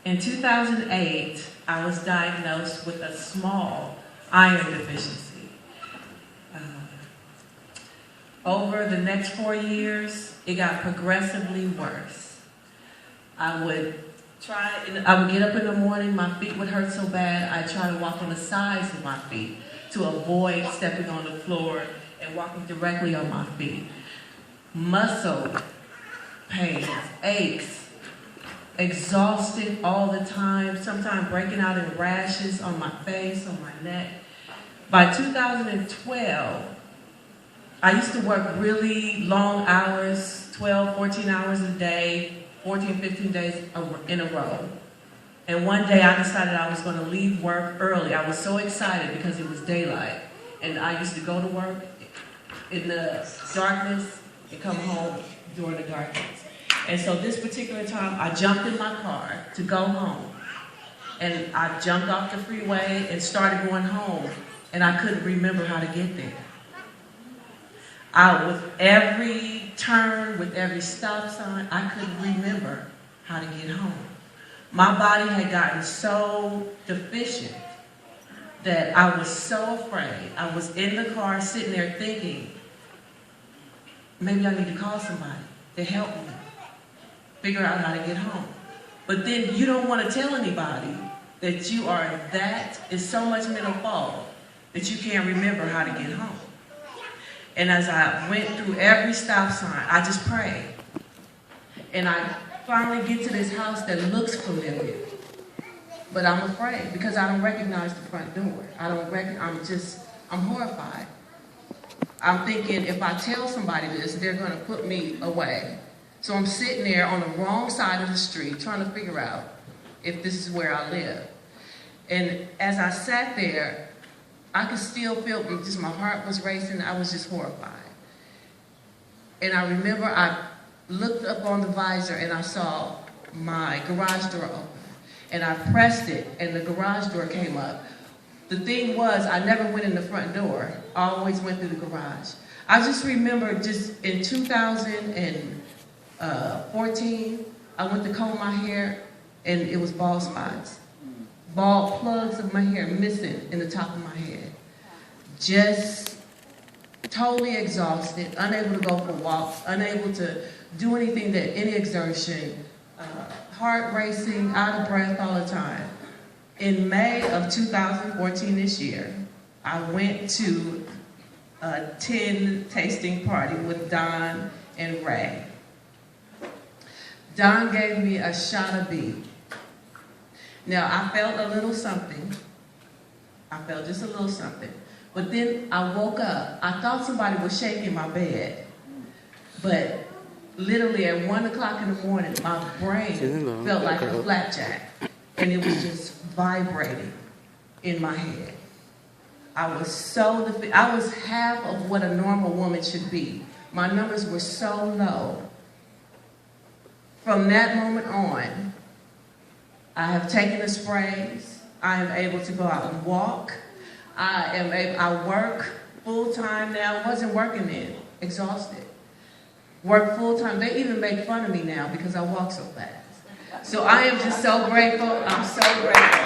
In 2008, I was diagnosed with a small iron deficiency. Over the next 4 years, it got progressively worse. I would get up in the morning, my feet would hurt so bad, I'd try to walk on the sides of my feet to avoid stepping on the floor and walking directly on my feet. Muscle pains, aches, exhausted all the time, sometimes breaking out in rashes on my face, on my neck. By 2012, I used to work really long hours, 12, 14 hours a day, 14, 15 days in a row. And one day I decided I was going to leave work early. I was so excited because it was daylight. And I used to go to work in the darkness and come home during the darkness. And so this particular time, I jumped in my car to go home. And I jumped off the freeway and started going home. And I couldn't remember how to get there. With every turn, with every stop sign, I couldn't remember how to get home. My body had gotten so deficient that I was so afraid. I was in the car sitting there thinking, maybe I need to call somebody to help me figure out how to get home. But then you don't want to tell anybody that you are it's so much mental fog that you can't remember how to get home. And as I went through every stop sign, I just prayed. And I finally get to this house that looks familiar. But I'm afraid because I don't recognize the front door. I'm horrified. I'm thinking if I tell somebody this, they're going to put me away. So I'm sitting there on the wrong side of the street trying to figure out if this is where I live. And as I sat there, I could still feel, just my heart was racing. I was just horrified. And I remember I looked up on the visor and I saw my garage door open. And I pressed it and the garage door came up. The thing was, I never went in the front door. I always went through the garage. I just remember just in 2014, I went to comb my hair and it was bald spots. Bald plugs of my hair missing in the top of my head. Just totally exhausted, unable to go for walks, unable to do anything any exertion, heart racing, out of breath all the time. In May of 2014 this year, I went to a 10 tasting party with Don and Ray. Don gave me a shot of B. Now, I felt a little something. I felt just a little something. But then I woke up. I thought somebody was shaking my bed. But literally at 1 o'clock in the morning, my brain felt like a flapjack. And it was just vibrating in my head. I was half of what a normal woman should be. My numbers were so low. From that moment on, I have taken the sprays. I am able to go out and walk. I work full-time now. I wasn't working then, exhausted. Work full-time. They even make fun of me now because I walk so fast. So I am just so grateful. I'm so grateful.